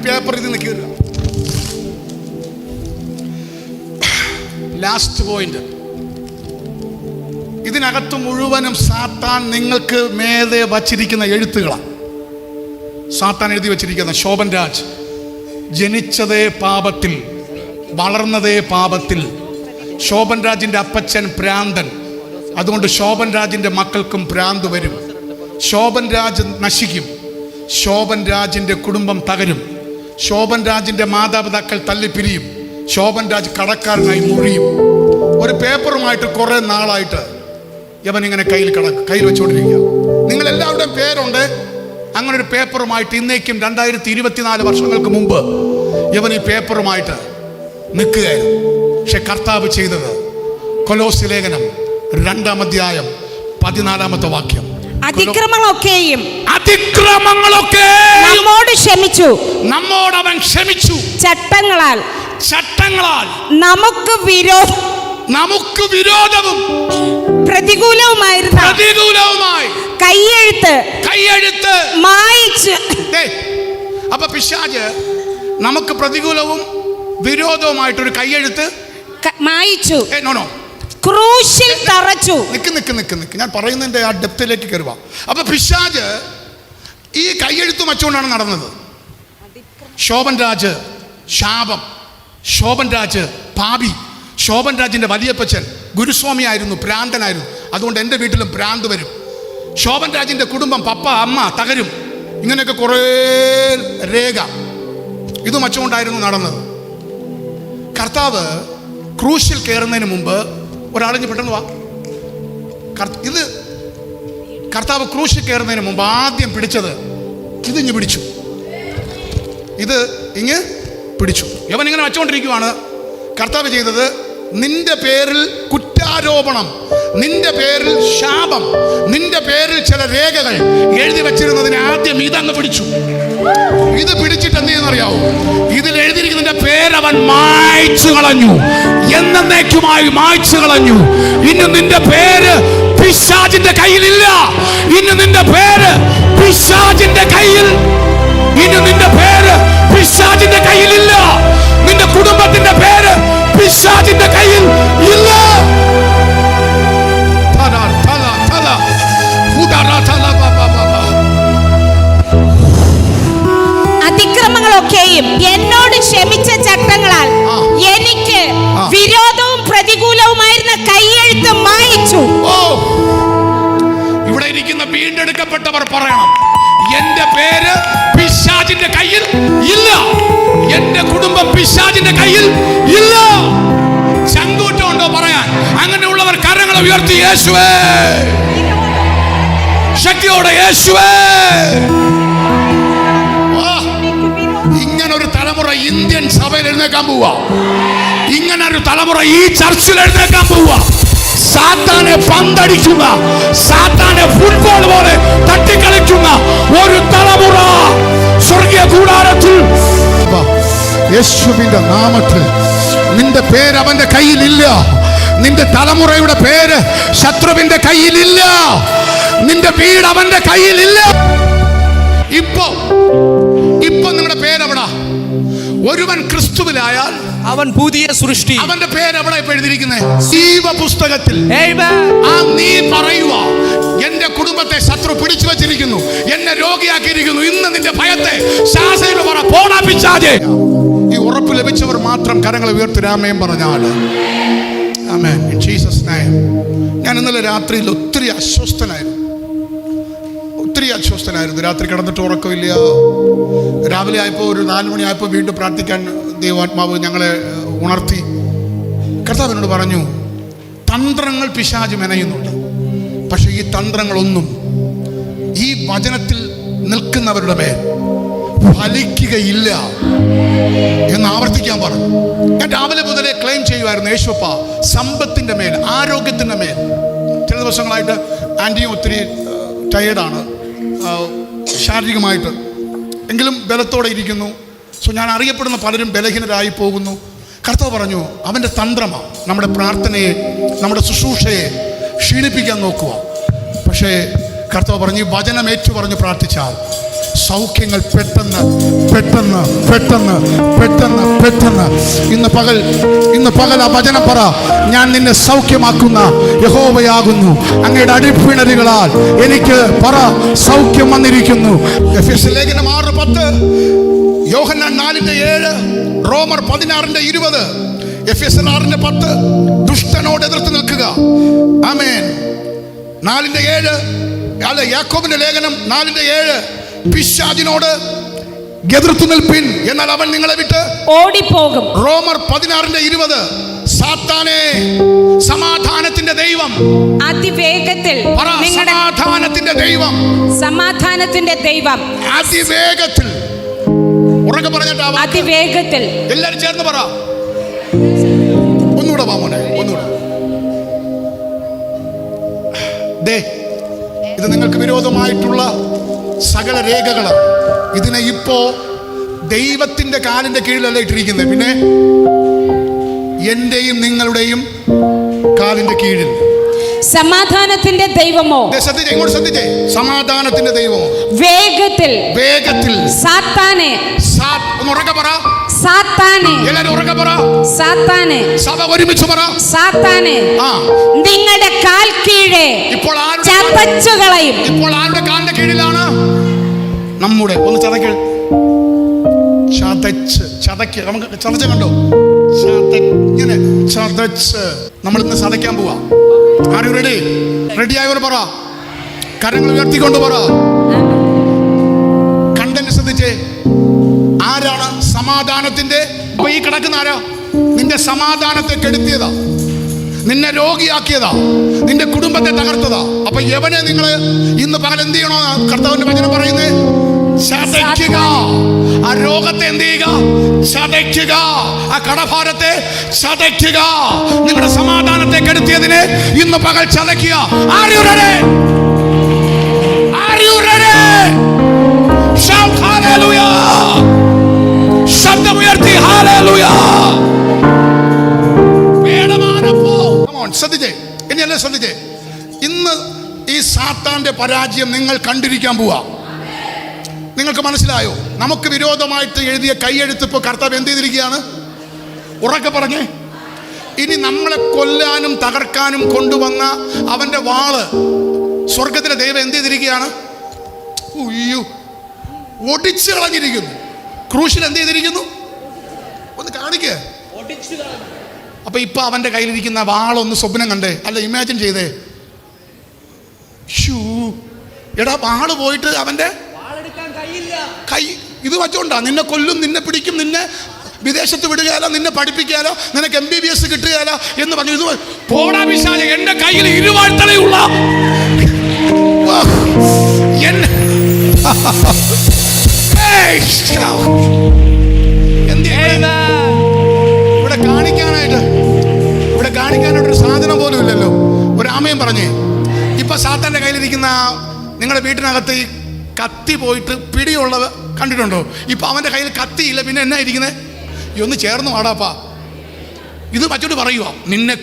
Paper ഇതിൽ നിന്ന് കീറുക. Last point, ഇതിനകത്ത് മുഴുവനും സാത്താൻ നിങ്ങൾക്ക് മേലെ വച്ചിരിക്കുന്ന എഴുത്തുകളാണ്. സാത്താൻ എഴുതി വച്ചിരിക്കുന്ന ശോഭൻ രാജ് ജനിച്ചതേ പാപത്തിൽ, വളർന്നതേ പാപത്തിൽ. ശോഭൻ രാജിൻ്റെ അപ്പച്ചൻ ഭ്രാന്തൻ, അതുകൊണ്ട് ശോഭൻ രാജിൻ്റെ മക്കൾക്കും ഭ്രാന്ത് വരും. ശോഭൻ രാജ് നശിക്കും, ശോഭൻ രാജിൻ്റെ കുടുംബം തകരും, ശോഭൻ രാജിൻ്റെ മാതാപിതാക്കൾ തല്ലിപ്പിരിയും, ശോഭൻ രാജ് കടക്കാരനായി മുഴിയും. ഒരു പേപ്പറുമായിട്ട് കുറേ നാളായിട്ട് ഇവൻ ഇങ്ങനെ കയ്യിൽ വെച്ചുകൊണ്ടിരിക്കുക. നിങ്ങളെല്ലാവരുടെയും പേരുണ്ട്. അങ്ങനെ ഒരു പേപ്പറുമായിട്ട് ഇന്നേക്കും 2024 വർഷങ്ങൾക്ക് മുമ്പ് ഇവൻ ഈ പേപ്പറുമായിട്ട് നിൽക്കുകയായിരുന്നു. പക്ഷെ കർത്താവ് ചെയ്തത്, കൊലോസ്യ ലേഖനം 2-ാം അധ്യായം 14-ാമത്തെ വാക്യം, അതിക്രമങ്ങളൊക്കെയും നമ്മോട് ക്ഷമിച്ചു, നമ്മോട് അവൻ ക്ഷമിച്ചു. ചട്ടങ്ങളാൽ നമുക്ക് വിരോധവും പ്രതികൂലവുമായി കയ്യെഴുത്ത് മായിച്ച്. അപ്പൊ പിശാച് നമുക്ക് പ്രതികൂലവും വിരോധവുമായിട്ടൊരു കയ്യെഴുത്ത് മായിച്ചു, നോനോ ക്രൂശിൽ തറച്ചു. നിക്ക് ഞാൻ പറയുന്നതിന്റെ ആ ഡെപ്തിലേക്ക് കയറുക. അപ്പൊ പിശാച് ഈ കയ്യെഴുത്ത് വച്ചുകൊണ്ടാണ് നടന്നത്. ശോഭൻ രാജ് ശാപം, ശോഭൻ രാജ് പാപി, ശോഭൻ രാജിന്റെ വലിയപ്പച്ചൻ ഗുരുസ്വാമി ആയിരുന്നു, ഭ്രാന്തനായിരുന്നു. അതുകൊണ്ട് എൻ്റെ വീട്ടിലും ഭ്രാന്ത് വരും. ശോഭൻ രാജിന്റെ കുടുംബം, പപ്പ അമ്മ തകരും. ഇങ്ങനെയൊക്കെ കുറേ രേഖ ഇത് വച്ചുകൊണ്ടായിരുന്നു നടന്നത്. കർത്താവ് ക്രൂശിൽ കയറുന്നതിന് മുമ്പ് ഒരാളിഞ്ഞ് പെട്ടെന്ന് വാ. ഇത് കർത്താവ് ക്രൂശിൽ കയറുന്നതിന് മുമ്പ് ആദ്യം പിടിച്ചത് ഇതിങ്ങ് പിടിച്ചു, ഇത് ഇങ്ങ് പിടിച്ചു. ഇവൻ ഇങ്ങനെ വച്ചുകൊണ്ടിരിക്കുവാണ്. കർത്താവ് ചെയ്തത്, നിന്റെ പേരിൽ കുറ്റാരോപണം, നിന്റെ പേരിൽ ശാപം, നിന്റെ പേരിൽ ചില രേഖകൾ എഴുതി വെച്ചിരുന്നതിനെ ആദ്യം ഇതങ്ങ് പിടിച്ചു. ഇത് പിടിച്ചിട്ട് എന്ത് ചെയ്യുന്നറിയാവോ? ഇതിൽ എഴുതിയിരിക്കുന്നതിന്റെ പേരവൻ മായ്ച്ചു കളഞ്ഞു, എന്നേക്കുമായി മായ്ച്ചു കളഞ്ഞു. ഇന്ന് നിന്റെ പേര് പിശാചിന്റെ കയ്യിലില്ല. ഇന്ന് നിന്റെ പേര് പിശാചിന്റെ കയ്യിൽ, ഇന്ന് നിന്റെ പേര് പിശാചിന്റെ കയ്യിലില്ല. നിന്റെ കുടുംബത്തിന്റെ പേര് പിശാചിന്റെ കയ്യിൽ ഇല്ല. അതിക്രമങ്ങളൊക്കെയും എന്നോട് ക്ഷമിച്ച ചട്ടങ്ങളാൽ എനിക്ക് വിരോധവും പ്രതികൂലവുമായിരുന്ന കയ്യെഴുത്ത് മായിച്ചു. ഇവിടെ ഇരിക്കുന്ന വീണ്ടെടുക്കപ്പെട്ടവർ പറയണം, എന്റെ പേര് പിശാചിന്റെ കയ്യിൽ ഇല്ല, എന്റെ കുടുംബം പിശാചിന്റെ കയ്യിൽ ഇല്ല. ചങ്കൂറ്റമുണ്ടോ പറയാൻ? അങ്ങനെയുള്ളവർ കരങ്ങളെ ഉയർത്തി യേശുവേ, ശക്തിയോടെ യേശുവേ. ഇങ്ങനൊരു തലമുറ ഇന്ത്യൻ സഭയിൽ എഴുന്നേക്കാൻ പോവാ. ഇങ്ങനൊരു തലമുറ ഈ ചർച്ചിൽ എഴുന്നേക്കാൻ പോവാ. സാത്താനെ പന്തടിക്കുന്ന, സാത്താനെ ഫുട്ബോൾ പോലെ തട്ടിക്കളിക്കുന്ന ഒരു തലമുറ സ്വർഗീയ കൂടാരത്തിൽ യേശുവിന്റെ നാമത്തിൽ. നിന്റെ പേര് അവന്റെ കയ്യിലില്ല. നിന്റെ തലമുറയുടെ പേര് ശത്രുവിന്റെ കയ്യിലില്ല. നിന്റെ വീട് അവന്റെ കയ്യിലില്ല. ഇപ്പൊ നിങ്ങളുടെ പേരെവിടാ? ഒരുവൻ ക്രിസ്തുവിലായാൽ അവൻ പുതിയ സൃഷ്ടി. അവന്റെ പേര് എവിടെ ഇപ്പൊ എഴുതിയിരിക്കുന്നത്? ജീവപുസ്തകത്തിൽ. നീ പറയുക, എന്റെ കുടുംബത്തെ ശത്രു പിടിച്ചു വച്ചിരിക്കുന്നു, എന്നെ രോഗിയാക്കിയിരിക്കുന്നു. ഇന്ന് നിന്റെ ഭയത്തെ ശാസനയിൽ പറ, പോടാ പിശാചേ. ഈ ഉറപ്പ് ലഭിച്ചവർ മാത്രം കരങ്ങളെ ഉയർത്തി രാമയം പറഞ്ഞാൽ ആമേൻ, ഇൻ ജീസസ് നെയിം. ഞാൻ ഇന്നലെ രാത്രിയിൽ ഒത്തിരി അസ്വസ്ഥനായിരുന്നു. രാത്രി കിടന്നിട്ട് ഉറക്കമില്ല. രാവിലെ ആയപ്പോൾ ഒരു 4 മണിയായപ്പോൾ വീണ്ടും പ്രാർത്ഥിക്കാൻ ദൈവാത്മാവ് ഞങ്ങളെ ഉണർത്തി. കർത്താവിനോട് പറഞ്ഞു, തന്ത്രങ്ങൾ പിശാച് മെനയുന്നുണ്ട്, പക്ഷെ ഈ തന്ത്രങ്ങളൊന്നും ഈ വചനത്തിൽ നിൽക്കുന്നവരുടെ മേൽ ഫലിക്കുകയില്ല എന്ന് ആവർത്തിക്കാൻ പറഞ്ഞു. ഞാൻ രാവിലെ മുതലേ ക്ലെയിം ചെയ്യുമായിരുന്നു, യേശുപ്പ സമ്പത്തിന്റെ മേൽ, ആരോഗ്യത്തിന്റെ മേൽ. ചില ദിവസങ്ങളായിട്ട് ആൻറ്റിയും ഒത്തിരി ടയേർഡാണ് ശാരീരികമായിട്ട്, എങ്കിലും ബലത്തോടെ ഇരിക്കുന്നു. സോ ഞാൻ അറിയപ്പെടുന്ന പലരും ബലഹീനരായി പോകുന്നു. കർത്താവ് പറഞ്ഞു, അവൻ്റെ തന്ത്രമാണ് നമ്മുടെ പ്രാർത്ഥനയെ, നമ്മുടെ ശുശ്രൂഷയെ ക്ഷീണിപ്പിക്കാൻ നോക്കുക. പക്ഷേ കർത്താവ് പറഞ്ഞു, വചനം ഏറ്റു പറഞ്ഞ് പ്രാർത്ഥിച്ചാൽ സൗഖ്യങ്ങൾ പെട്ടെന്ന് പെട്ടെന്ന് പെട്ടെന്ന് പെട്ടെന്ന് പെട്ടെന്ന് ഇന്ന് പകൽ ആ വചനം പറ. ഞാൻ നിന്നെ സൗഖ്യമാക്കുന്ന യഹോവയാകുന്നു, അങ്ങയുടെ അടിപ്പിണരുകളാൽ എനിക്ക് പറ സൗഖ്യം വന്നിരിക്കുന്നു. എഫെസ്യർ ലേഖനം 6:10, യോഹന്നാൻ 4:7, റോമർ 16:20, എഫെസ്യർ 6:10. ദുഷ്ടനോട് എതിർത്ത് നിൽക്കുക. ആമേൻ. 4:7 അല്ല, യാക്കോബിന്റെ ലേഖനം 4:7, പിശാചിനോട് എതിർത്ത് നിൽപ്പിൻ, എന്നാൽ അവൻ നിങ്ങളെ വിട്ട് ഓടിപ്പോകും. റോമർ 16:20, സാത്താനെ സമാധാനത്തിന്റെ ദൈവം അതിവേഗത്തിൽ സമാധാനത്തിന്റെ ദൈവം അതിവേഗത്തിൽ ഉറക്കെ പറഞ്ഞിട്ട് അതിവേഗത്തിൽ എല്ലാരും ചേർന്ന് പറ. ഒന്നുകൂടെ വാ മോനെ, ഒന്നുകൂടെ. ഇത് നിങ്ങൾക്ക് വിരോധമായിട്ടുള്ള സകല രേഖകള്, ഇതിനെ ഇപ്പോ ദൈവത്തിന്റെ കാലിന്റെ കീഴിലല്ല ഇട്ടിരിക്കുന്നത്, പിന്നെ എന്റെയും നിങ്ങളുടെയും കാലിന്റെ കീഴിൽ. സമാധാനത്തിന്റെ ദൈവമോ, ഇങ്ങോട്ട് ശ്രദ്ധിച്ചേ, സമാധാനത്തിന്റെ ദൈവമോ വേഗത്തിൽ സാത്താനെ, ഉറക്കെ പറ സാത്താനെ, എല്ലാരും ഉറക്കെ പറ സാത്താനെ, സഭ ഒരുമിച്ച് പറ സാത്താനെ നിങ്ങളുടെ കാൽ കീഴെ ഇപ്പോൾ ചതച്ചു കളയും. ഇപ്പോൾ ആരുടെ കാലിന്റെ കീഴിലാണ്? നമ്മുടെ. ഒന്ന് ചതക്ക്, ചതക്ക്, നമുക്ക് ചതച്ച കണ്ടോ? ഇങ്ങനെ ചതച്ച് നമ്മൾ ഇന്ന് ചതയ്ക്കാൻ പോവാ. ആരും റെഡി ആയവർ പറ, കരങ്ങൾ ഉയർത്തിക്കൊണ്ട് പറ. കണ്ടന്റ് ശ്രദ്ധിച്ചേ. ആരാണ് സമാധാനത്തിന്റെ? ഈ കിടക്കുന്ന ആരാ? നിന്റെ സമാധാനത്തെ കെടുത്തിയതാ, നിന്നെ രോഗിയാക്കിയതാ, നിന്റെ കുടുംബത്തെ തകർത്തതാ. അപ്പൊ യവനെ നിങ്ങള് ഇന്ന് പകൽ എന്ത് ചെയ്യണോ? കർത്താവിന്റെ വചനം പറയുന്നത് ചതയ്ക്കുക. ആ രോഗത്തെ എന്ത് ചെയ്യുക? ചതയ്ക്കുക. ആ കടഭാരത്തെ ചതയ്ക്കുക. നിങ്ങളുടെ സമാധാനത്തെ കെടുത്തിയതിനെ ഇന്ന് പകൽ ചതയ്ക്കുക. Are you ready? Are you ready? Shout hallelujah. ശബ്ദമുയർത്തി hallelujah. വേണമാനപ്പോ. Come on, ശ്രദ്ധിച്ചേ. ഇനിയല്ലേ ശ്രദ്ധിച്ചേ. ഇന്ന് ഈ സാത്താന്റെ പരാജയം നിങ്ങൾ കണ്ടിരിക്കാൻ പോവാ. നിങ്ങൾക്ക് മനസ്സിലായോ? നമുക്ക് വിരോധമായിട്ട് എഴുതിയ കൈയെഴുത്ത് ഇപ്പോൾ കർത്താവ് എന്ത് ചെയ്തിരിക്കുകയാണ്? ഉറക്കെ പറഞ്ഞേ. ഇനി നമ്മളെ കൊല്ലാനും തകർക്കാനും കൊണ്ടുവന്ന അവന്റെ വാള് സ്വർഗത്തിലെ ദൈവം എന്ത് ചെയ്തിരിക്കുകയാണ്? ഒടിച്ചു കളഞ്ഞിരിക്കുന്നു. ക്രൂശിൽ എന്ത് ചെയ്തിരിക്കുന്നു? ഒന്ന് കാണിക്കേ. അപ്പൊ ഇപ്പൊ അവന്റെ കയ്യിലിരിക്കുന്ന വാളൊന്ന് സ്വപ്നം കണ്ടേ, അല്ല ഇമാജിൻ ചെയ്തേ. എടാ, വാള് പോയിട്ട് അവന്റെ കൈ ഇത് വച്ചോണ്ടാ നിന്നെ കൊല്ലും, നിന്നെ പിടിക്കും, നിന്നെ വിദേശത്ത് വിടുകയല്ല, നിന്നെ പഠിപ്പിക്കാലോ, നിനക്ക് MBBS കിട്ടുകയല്ല എന്ന് പറഞ്ഞു. ഇത് പോടാ പിശാചേ, എന്റെ കയ്യിൽ ഇരുവാഴ്ത്തലയുള്ള ഇവിടെ കാണിക്കാനായിട്ടൊരു സാധനം പോലും ഇല്ലല്ലോ. ഒരു ആമയും പറഞ്ഞേ. ഇപ്പൊ സാത്താന്റെ കയ്യിലിരിക്കുന്ന നിങ്ങളുടെ വീട്ടിനകത്ത് ഈ കത്തി പോയിട്ട് പിടിയുള്ളത് കണ്ടിട്ടുണ്ടോ? ഇപ്പൊ അവന്റെ കയ്യിൽ കത്തിയില്ല, പിന്നെ എന്നാ ഇരിക്കുന്നത്? ഒന്ന് ചേർന്ന് വാടാപ്പാ. ഇത് മറ്റോട് പറയുക, നിന്നെ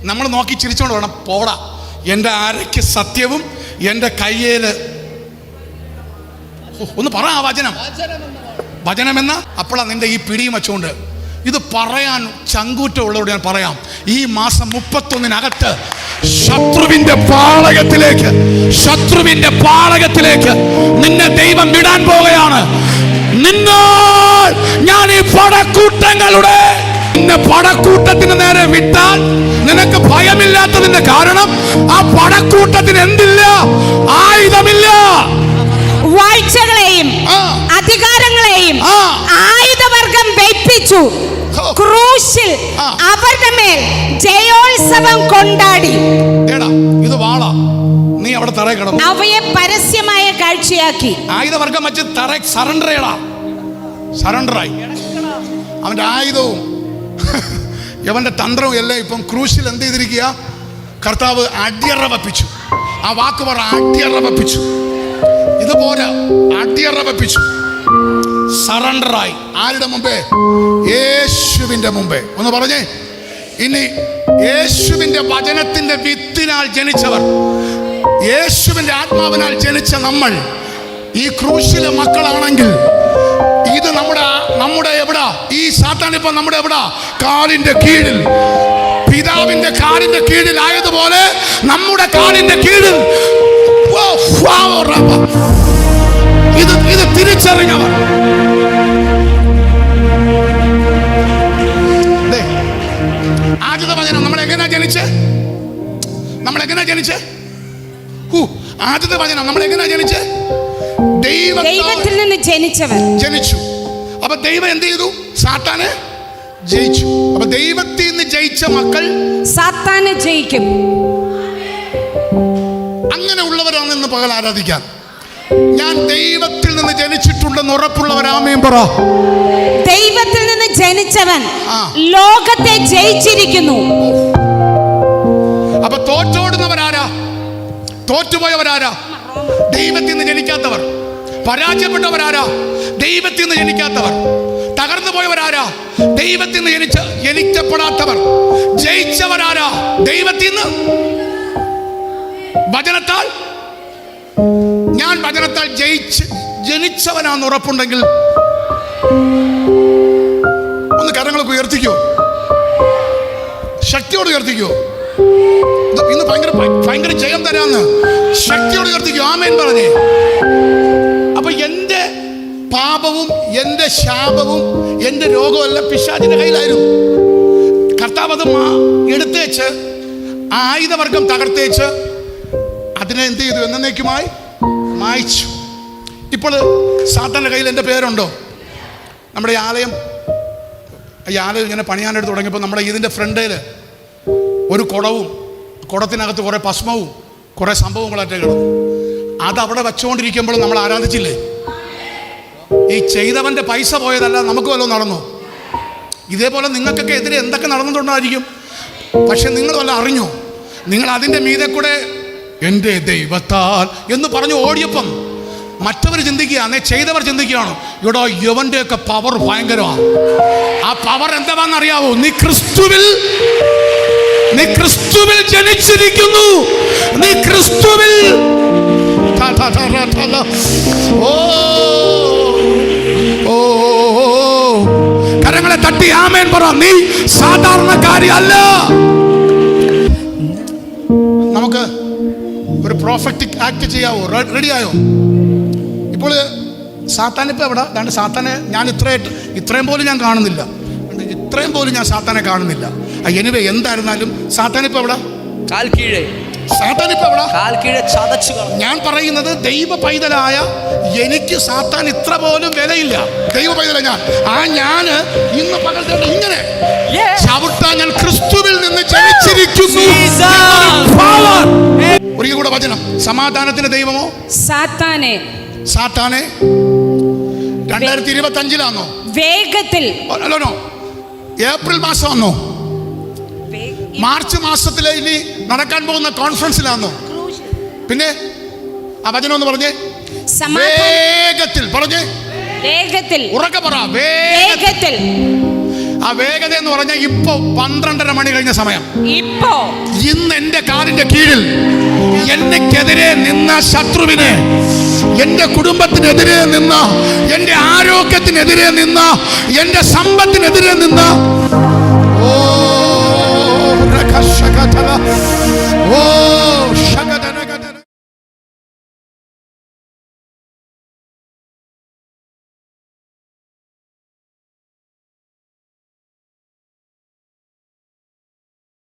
നമ്മൾ നോക്കി ചിരിച്ചോണ്ട് വേണം. പോടാ, എൻ്റെ അരയ്ക്ക് സത്യവും എൻ്റെ കയ്യേല്. ഒന്ന് പറ ആ വചനമെന്ന. അപ്പോഴാ നിന്റെ ഈ പിടിയും വച്ചുകൊണ്ട് ഇത് പറയാൻ ചങ്കൂറ്റമുള്ളവരോട് ഞാൻ പറയാം. ഈ മാസം 31-നകത്ത് ശത്രുവിന്റെ പാളകത്തിലേക്ക് നിന്നെ ദൈവം വിടാൻ പോവുകയാണ്. നിന്നാൽ ഞാൻ ഈ പടക്കൂട്ടത്തിന് നേരെ വിട്ടാൽ നിനക്ക് ഭയമില്ലാത്തതിന്റെ കാരണം ആ പടക്കൂട്ടത്തിന് എന്തില്ല? ആയുധമില്ല. വാഴ്ചകളെയും അധികാരങ്ങളെയും ആയുധവർഗം വെപ്പിച്ചു. ക്രൂശിൽ അവരുടെ മേൽ ജയോത്സവം കൊണ്ടാടി. ഇത് വാളാ, നീ അവിടെ തറ കിടന്നു. അവയെ പരസ്യമായ കാഴ്ചയാക്കി. ആയുധവർഗം വെച്ച് തറ സറണ്ടറായി. അവന്റെ ആയുധവും അവന്റെ തന്ത്രവും എല്ലാം ഇപ്പം ക്രൂശിൽ എന്ത് ചെയ്തിരിക്കുക? കർത്താവ് അടിയറവപ്പിച്ചു. ആ വാക്ക് പറ, അടിയറവപ്പിച്ചു. ഇതുപോലെ അടിയറവപ്പിച്ചു. സറണ്ടറായി. ആരുടെ മുമ്പേ? യേശുവിന്റെ മുമ്പേ. ഒന്ന് പറഞ്ഞേ. ഇനി യേശുവിന്റെ വചനത്തിന്റെ വിത്തിനാൽ ജനിച്ചവർ യേശുവിന്റെ ആത്മാവിനാൽ ജനിച്ച നമ്മൾ ഈ ക്രൂശിലെ മക്കളാണെങ്കിൽ ഇത് നമ്മുടെ എവിടാ? ഈ സാത്താൻ ഇപ്പൊ നമ്മുടെ എവിടാ? കാലിന്റെ കീഴിൽ. പിതാവിന്റെ കാലിന്റെ കീഴിലായതുപോലെ നമ്മുടെ കാലിന്റെ കീഴിൽ. ഇത് തിരിച്ചറിഞ്ഞവർ. ആദ്യത്തെ വചനം നമ്മളെങ്ങനെയാ ജനിച്ച്? ആദ്യത്തെ വചനം നമ്മളെങ്ങനെയാ ജനിച്ച്? ദൈവത്തിൽ നിന്ന് ജനിച്ചു. അപ്പൊ ദൈവം എന്ത് ചെയ്തു? സാത്താനെ ജയിച്ചു. അപ്പൊ ദൈവത്തിൽ നിന്ന് ജയിച്ച മക്കൾ സാത്താനെ ജയിക്കും. അങ്ങനെ ഉള്ളവരാണ് ഇന്ന് പകൽ ആരാധിക്കാൻ. ഞാൻ ദൈവത്തിൽ നിന്ന് ജനിച്ചിട്ടുണ്ടെന്ന് ഉറപ്പുള്ളവരാമേൻ പറ. ദൈവത്തിൽ നിന്ന് ജനിച്ചവൻ ലോകത്തെ ജയിച്ചിരിക്കുന്നു. അപ്പൊ തോറ്റോടുന്നവരാരാ? തോറ്റുപോയവരാരാ? ദൈവത്തിൽ നിന്ന് ജനിക്കാത്തവർ. പരാജയപ്പെട്ടവരാരാ? ദൈവത്തിൽ നിന്ന് ജനിക്കാത്തവർ. തകർന്നു പോയവരാരാ? ദൈവത്തിൽ നിന്ന് ജനിക്കപ്പെടാത്തവർ. ജയിച്ചവരാരാ? ദൈവത്തിൽ നിന്ന്. വചനത്താൽ ഞാൻ വചനത്താൽ ജനിച്ചവനാന്ന് ഉറപ്പുണ്ടെങ്കിൽ ഒന്ന് കരങ്ങളൊക്കെ ഉയർത്തിക്കോ, ശക്തിയോട് ഉയർത്തിക്കോ. ഇന്ന് ഭയങ്കര ജയം തരാന്ന് ശക്തിയോട് ഉയർത്തിക്കോ. ആമേൻ പറഞ്ഞേ. അപ്പൊ എന്റെ പാപവും എന്റെ ശാപവും എന്റെ രോഗവും എല്ലാം പിശാചിന്റെ കയ്യിലായിരുന്നു. കർത്താവ് അത് എടുത്തേച്ച് ആയുധവർഗം തകർത്തേച്ച് അതിനെ എന്ത് ചെയ്തു? എന്നേക്കുമായി മായ്ച്ചു. ഇപ്പോൾ സാത്താന്റെ കയ്യിൽ എൻ്റെ പേരുണ്ടോ? നമ്മുടെ ഈ ആലയം ഇങ്ങനെ പണിയാനായിട്ട് തുടങ്ങിയപ്പോൾ നമ്മുടെ ഇതിൻ്റെ ഫ്രണ്ടിൽ ഒരു കുടത്തിനകത്ത് കുറേ ഭസ്മവും കുറേ സംഭവങ്ങളായിട്ട് കിടന്നു. അതവിടെ വെച്ചുകൊണ്ടിരിക്കുമ്പോൾ നമ്മൾ ആരാധിച്ചില്ലേ? ഈ ചെയ്തവൻ്റെ പൈസ പോയതല്ല, നമുക്ക് വല്ലതും നടന്നു. ഇതേപോലെ നിങ്ങൾക്കൊക്കെ എതിരെ എന്തൊക്കെ നടന്നിട്ടുണ്ടായിരിക്കും. പക്ഷെ നിങ്ങൾ വല്ല അറിഞ്ഞോ? നിങ്ങൾ അതിൻ്റെ മീതെ കൂടെ എൻ്റെ ദൈവത്താൽ എന്ന് പറഞ്ഞു ഓടിയപ്പം മറ്റവർ ചിന്തിക്കുകയാണ്, ചെയ്തവർ ചിന്തിക്കുകയാണ്, ഇവിടെ യവൻ്റെയൊക്കെ പവർ ഭയങ്കരമാണ്. ആ പവർ എന്താണെന്നറിയാവോ? നീ ക്രിസ്തുവിൽ ജനിച്ചിരിക്കുന്നു. നീ ക്രിസ്തുവിൽ. കരങ്ങളെ തട്ടി ആമേൻ പറ. നീ സാധാരണക്കാരിയല്ല. നമുക്ക് ഒരു പ്രോഫറ്റിക് ആക്ട് ചെയ്യാവോ? റെഡിയായോ? ഇപ്പോൾ സാത്താനിപ്പോൾ എവിടെ? അതാണ്ട് സാത്താനെ ഞാൻ ഇത്രയും പോലും ഞാൻ കാണുന്നില്ല. ഇത്രയും പോലും ഞാൻ സാത്താനെ കാണുന്നില്ല. എനിവേ എന്തായിരുന്നാലും സാത്താനിപ്പോൾ എവിടെ? സാത്താനിപ്പോൾ എവിടെ? ഞാൻ പറയുന്നത് ദൈവ പൈതലായ എനിക്ക് സാത്താൻ ഇത്ര പോലും വിലയില്ല. ദൈവ പൈതല ഞാൻ ഇന്ന് പകൽ ഇങ്ങനെ ചവിട്ടാൻ ഞാൻ ക്രിസ്തുവിൽ നിന്ന് ജനിച്ചിരിക്കുന്നു. ഒരിക്കൽ കൂടെ വചനം. സമാധാനത്തിന്റെ ദൈവമോ? സാത്താനെ 2025 വേഗത്തിൽ. അല്ലോ, ഏപ്രിൽ മാസമാണോ? മാർച്ച് മാസത്തിലെ ഇനി നടക്കാൻ പോകുന്ന കോൺഫറൻസിലാണോ? പിന്നെ ആ വചനം ഒന്ന് പറഞ്ഞേ. വേഗത്തിൽ പറഞ്ഞേ. ഉറക്കെ പറ. വേഗത്തിൽ. ആ വേഗത എന്ന് പറഞ്ഞാൽ ഇപ്പൊ 12:30 മണി കഴിഞ്ഞ സമയം. ഇന്ന് എന്റെ കാലിന്റെ കീഴിൽ എനിക്കെതിരെ നിന്ന ശത്രുവിനെ, എന്റെ കുടുംബത്തിനെതിരെ നിന്ന, എന്റെ ആരോഗ്യത്തിനെതിരെ നിന്ന, എന്റെ സമ്പത്തിനെതിരെ നിന്ന,